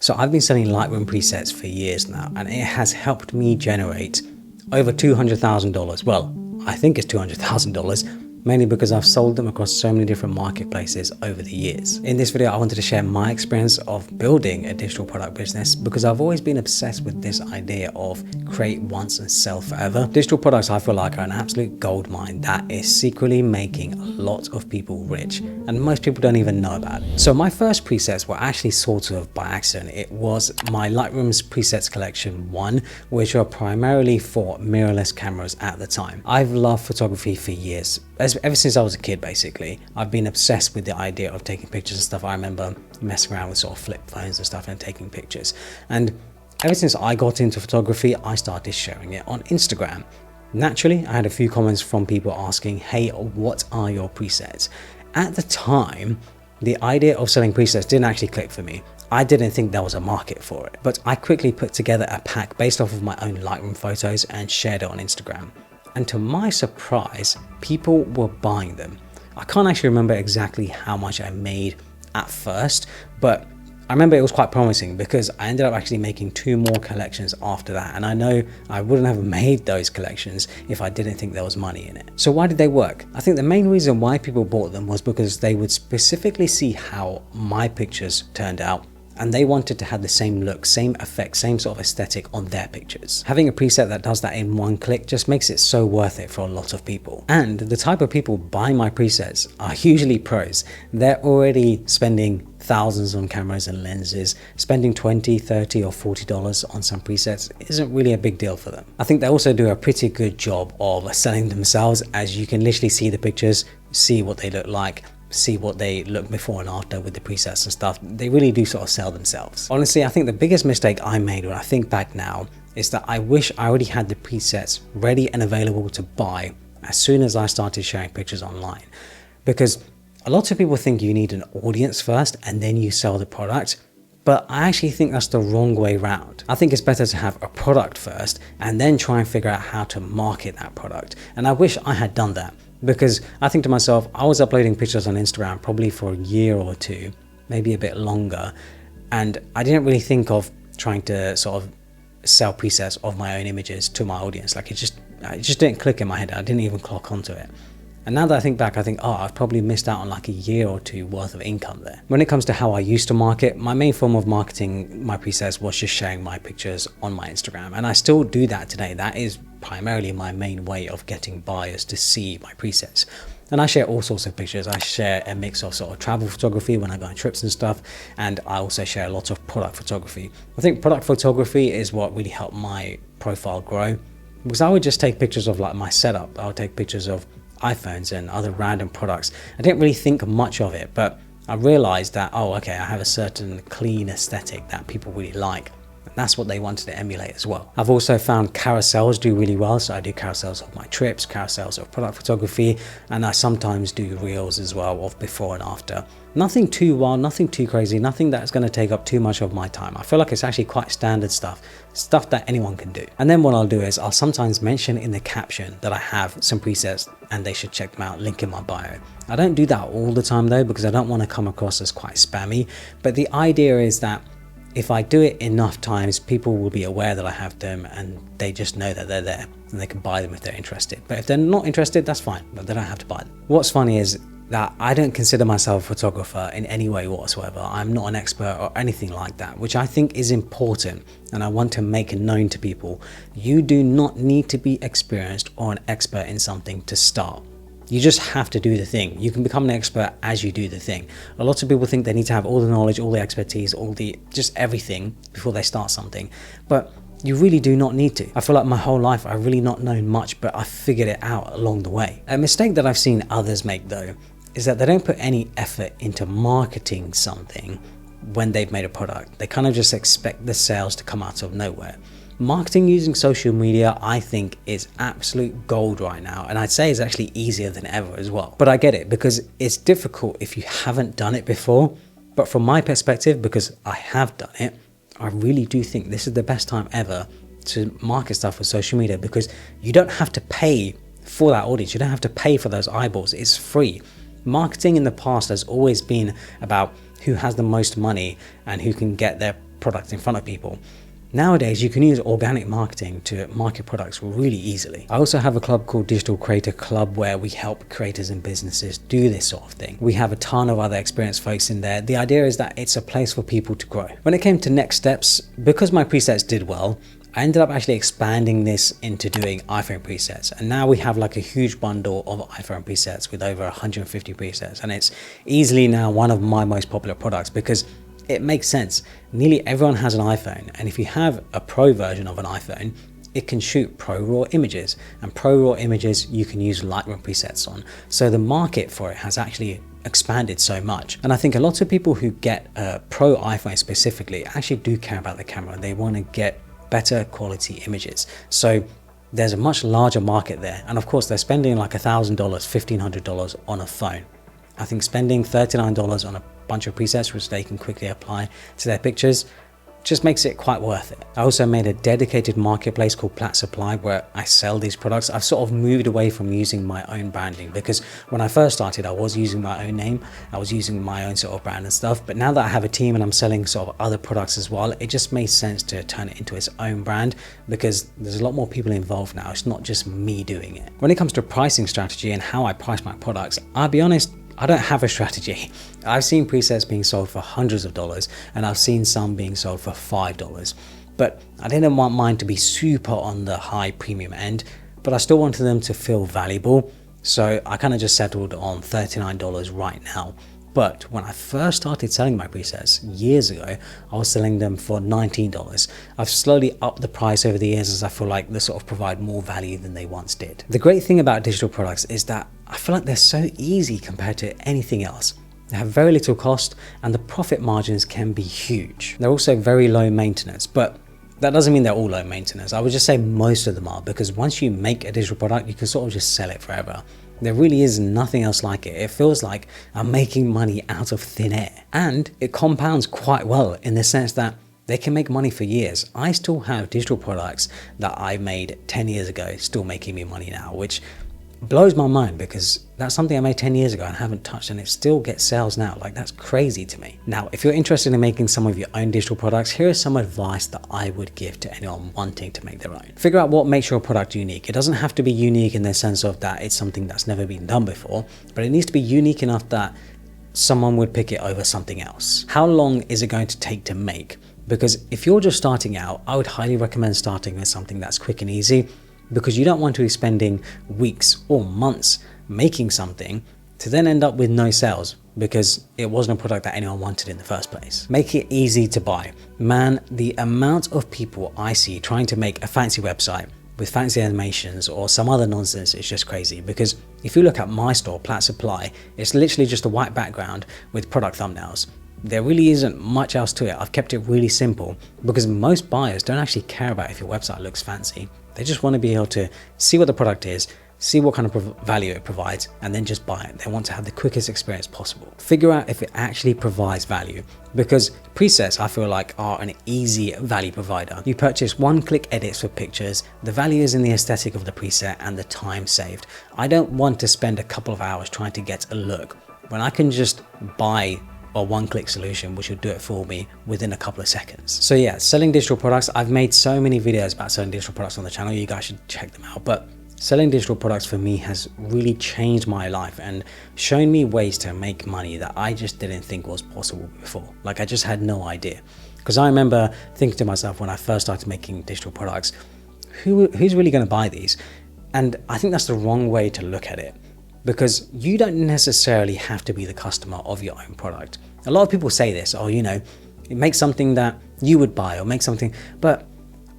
So I've been selling Lightroom presets for years now, and it has helped me generate over $200,000. Well, I think it's $200,000, mainly because I've sold them across so many different marketplaces over the years. In this video, I wanted to share my experience of building a digital product business because I've always been obsessed with this idea of create once and sell forever. Digital products, I feel like, are an absolute goldmine that is secretly making a lot of people rich, and most people don't even know about it. So my first presets were actually sort of by accident. It was my Lightroom's presets collection 1, which are primarily for mirrorless cameras at the time. I've loved photography for years. Ever since I was a kid, basically, I've been obsessed with the idea of taking pictures and stuff. I remember messing around with sort of flip phones and stuff and taking pictures. And ever since I got into photography, I started sharing it on Instagram. Naturally, I had a few comments from people asking, hey, what are your presets? At the time, the idea of selling presets didn't actually click for me. I didn't think there was a market for it, but I quickly put together a pack based off of my own Lightroom photos and shared it on Instagram. And to my surprise, people were buying them. I can't actually remember exactly how much I made at first, but I remember it was quite promising because I ended up actually making 2 more collections after that. And I know I wouldn't have made those collections if I didn't think there was money in it. So why did they work? I think the main reason why people bought them was because they would specifically see how my pictures turned out, and they wanted to have the same look, same effect, same sort of aesthetic on their pictures. Having a preset that does that in one click just makes it so worth it for a lot of people. And the type of people buying my presets are usually pros. They're already spending thousands on cameras and lenses. Spending $20, $30 or $40 on some presets isn't really a big deal for them. I think they also do a pretty good job of selling themselves, as you can literally see the pictures, see what they look like, see what they look before and after with the presets and stuff. They really do sort of sell themselves. Honestly, I think the biggest mistake I made when I think back now is that I wish I already had the presets ready and available to buy as soon as I started sharing pictures online. Because a lot of people think you need an audience first and then you sell the product, but I actually think that's the wrong way around. I think it's better to have a product first and then try and figure out how to market that product. And I wish I had done that. Because I think to myself, I was uploading pictures on Instagram probably for a year or 2, maybe a bit longer. And I didn't really think of trying to sort of sell presets of my own images to my audience. Like it just didn't click in my head. I didn't even clock onto it. And now that I think back, I think, oh, I've probably missed out on like a year or 2 worth of income there. When it comes to how I used to market, my main form of marketing my presets was just sharing my pictures on my Instagram. And I still do that today. That is primarily my main way of getting buyers to see my presets. And I share all sorts of pictures. I share a mix of sort of travel photography when I go on trips and stuff. And I also share a lot of product photography. I think product photography is what really helped my profile grow, because I would just take pictures of like my setup. I would take pictures of iPhones and other random products. I didn't really think much of it, but I realized that, oh, okay, I have a certain clean aesthetic that people really like. And that's what they wanted to emulate as well. I've also found carousels do really well. So I do carousels of my trips, carousels of product photography, and I sometimes do reels as well of before and after. Nothing too wild, nothing too crazy, nothing that's going to take up too much of my time. I feel like it's actually quite standard stuff that anyone can do. And then what I'll do is I'll sometimes mention in the caption that I have some presets and they should check them out, link in my bio. I don't do that all the time though, because I don't want to come across as quite spammy. But the idea is that if I do it enough times, people will be aware that I have them and they just know that they're there and they can buy them if they're interested. But if they're not interested, that's fine, but they don't have to buy them. What's funny is that I don't consider myself a photographer in any way whatsoever. I'm not an expert or anything like that, which I think is important, and I want to make it known to people. You do not need to be experienced or an expert in something to start. You just have to do the thing. You can become an expert as you do the thing. A lot of people think they need to have all the knowledge, all the expertise, just everything before they start something. But you really do not need to. I feel like my whole life I've really not known much, but I figured it out along the way. A mistake that I've seen others make though is that they don't put any effort into marketing something when they've made a product. They kind of just expect the sales to come out of nowhere. Marketing using social media, I think, is absolute gold right now. And I'd say it's actually easier than ever as well. But I get it, because it's difficult if you haven't done it before. But from my perspective, because I have done it, I really do think this is the best time ever to market stuff with social media, because you don't have to pay for that audience. You don't have to pay for those eyeballs. It's free. Marketing in the past has always been about who has the most money and who can get their product in front of people. Nowadays, you can use organic marketing to market products really easily. I also have a club called Digital Creator Club where we help creators and businesses do this sort of thing. We have a ton of other experienced folks in there. The idea is that it's a place for people to grow. When it came to next steps, because my presets did well, I ended up actually expanding this into doing iPhone presets. And now we have like a huge bundle of iPhone presets with over 150 presets. And it's easily now one of my most popular products because it makes sense. Nearly everyone has an iPhone, and if you have a pro version of an iPhone, it can shoot pro raw images, and pro raw images you can use Lightroom presets on. So the market for it has actually expanded so much. And I think a lot of people who get a pro iPhone specifically actually do care about the camera. They want to get better quality images. So there's a much larger market there. And of course they're spending like $1,000, $1,500 on a phone. I think spending $39 on a bunch of presets which they can quickly apply to their pictures just makes it quite worth it. I also made a dedicated marketplace called Plat Supply where I sell these products. I've sort of moved away from using my own branding because when I first started I was using my own name, I was using my own sort of brand and stuff, but now that I have a team and I'm selling sort of other products as well, it just made sense to turn it into its own brand because there's a lot more people involved now. It's not just me doing it. When it comes to pricing strategy and how I price my products, I'll be honest, I don't have a strategy. I've seen presets being sold for hundreds of dollars and I've seen some being sold for $5. But I didn't want mine to be super on the high premium end, but I still wanted them to feel valuable. So I kind of just settled on $39 right now. But when I first started selling my presets years ago, I was selling them for $19. I've slowly upped the price over the years as I feel like they sort of provide more value than they once did. The great thing about digital products is that I feel like they're so easy compared to anything else. They have very little cost and the profit margins can be huge. They're also very low maintenance, but that doesn't mean they're all low maintenance. I would just say most of them are, because once you make a digital product, you can sort of just sell it forever. There really is nothing else like it. It feels like I'm making money out of thin air. And it compounds quite well in the sense that they can make money for years. I still have digital products that I made 10 years ago still making me money now, which blows my mind because that's something I made 10 years ago and haven't touched and it still gets sales now. Like, that's crazy to me. Now, if you're interested in making some of your own digital products, here is some advice that I would give to anyone wanting to make their own. Figure out what makes your product unique. It doesn't have to be unique in the sense of that it's something that's never been done before, but it needs to be unique enough that someone would pick it over something else. How long is it going to take to make? Because if you're just starting out, I would highly recommend starting with something that's quick and easy, because you don't want to be spending weeks or months making something to then end up with no sales because it wasn't a product that anyone wanted in the first place. Make it easy to buy. Man, the amount of people I see trying to make a fancy website with fancy animations or some other nonsense is just crazy, because if you look at my store, Plat Supply, it's literally just a white background with product thumbnails. There really isn't much else to it. I've kept it really simple because most buyers don't actually care about if your website looks fancy. They just want to be able to see what the product is, see what kind of value it provides, and then just buy it. They want to have the quickest experience possible. Figure out if it actually provides value, because presets, I feel like, are an easy value provider. You purchase one-click edits for pictures. The value is in the aesthetic of the preset and the time saved. I don't want to spend a couple of hours trying to get a look when I can just buy a one-click solution which will do it for me within a couple of seconds. So yeah, selling digital products. I've made so many videos about selling digital products on the channel. You guys should check them out. But selling digital products for me has really changed my life and shown me ways to make money that I just didn't think was possible before. Like, I just had no idea. Because I remember thinking to myself when I first started making digital products, who's really going to buy these? And I think that's the wrong way to look at it, because you don't necessarily have to be the customer of your own product. A lot of people say this, oh, you know, make something that you would buy or make something, but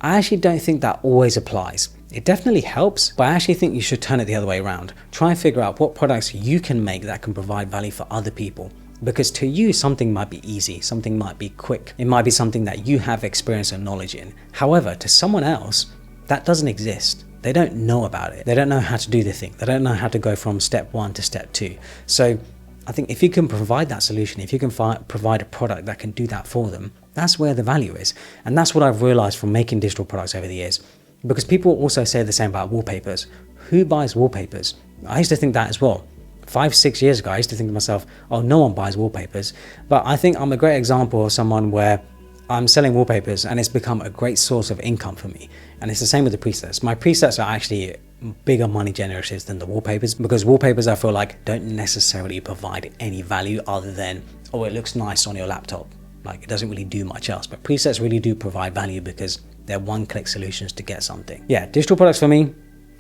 I actually don't think that always applies. It definitely helps, but I actually think you should turn it the other way around. Try and figure out what products you can make that can provide value for other people. Because to you, something might be easy, something might be quick. It might be something that you have experience and knowledge in. However, to someone else, that doesn't exist. They don't know about it. They don't know how to do the thing. They don't know how to go from step 1 to step 2. So I think if you can provide that solution, if you can provide a product that can do that for them, that's where the value is. And that's what I've realized from making digital products over the years. Because people also say the same about wallpapers. Who buys wallpapers? I used to think that as well. 5-6 years ago, I used to think to myself, oh, no one buys wallpapers. But I think I'm a great example of someone where I'm selling wallpapers and it's become a great source of income for me. And it's the same with the presets. My presets are actually bigger money generators than the wallpapers, because wallpapers I feel like don't necessarily provide any value other than, oh, it looks nice on your laptop. Like, it doesn't really do much else. But presets really do provide value because they're one-click solutions to get something. Yeah, digital products for me,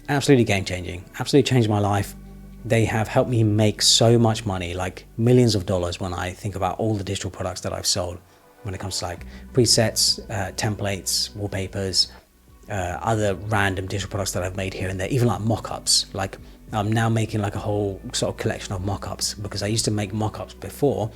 absolutely game-changing. Absolutely changed my life. They have helped me make so much money, like millions of dollars, when I think about all the digital products that I've sold. When it comes to like presets, templates, wallpapers, other random digital products that I've made here and there, even like mock-ups. Like, I'm now making like a whole sort of collection of mock-ups, because I used to make mock-ups before,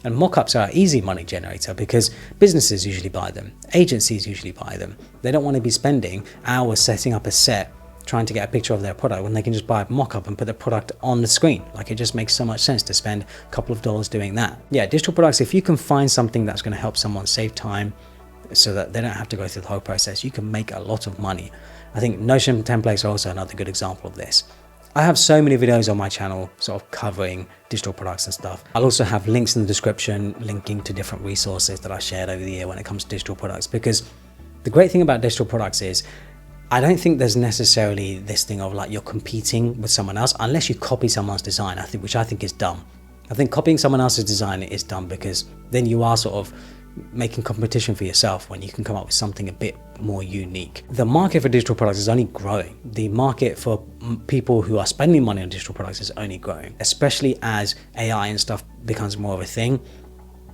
and mock-ups are an easy money generator because businesses usually buy them, agencies usually buy them. They don't want to be spending hours setting up a set trying to get a picture of their product when they can just buy a mock-up and put the product on the screen. Like, it just makes so much sense to spend a couple of dollars doing that. Yeah, digital products, if you can find something that's going to help someone save time so that they don't have to go through the whole process, you can make a lot of money. I think Notion templates are also another good example of this. I have so many videos on my channel sort of covering digital products and stuff. I'll also have links in the description linking to different resources that I shared over the year when it comes to digital products, because the great thing about digital products is I don't think there's necessarily this thing of like you're competing with someone else unless you copy someone's design, which I think is dumb. I think copying someone else's design is dumb, because then you are sort of making competition for yourself when you can come up with something a bit more unique. The market for digital products is only growing. The market for people who are spending money on digital products is only growing, especially as AI and stuff becomes more of a thing.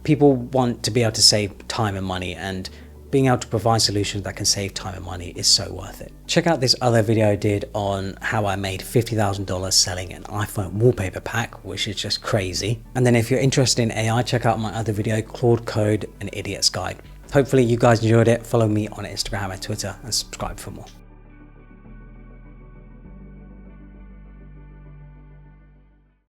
People want to be able to save time and money, and being able to provide solutions that can save time and money is so worth it. Check out this other video I did on how I made $50,000 selling an iPhone wallpaper pack, which is just crazy. And then if you're interested in AI, check out my other video, Claude Code, An Idiot's Guide. Hopefully you guys enjoyed it. Follow me on Instagram and Twitter and subscribe for more.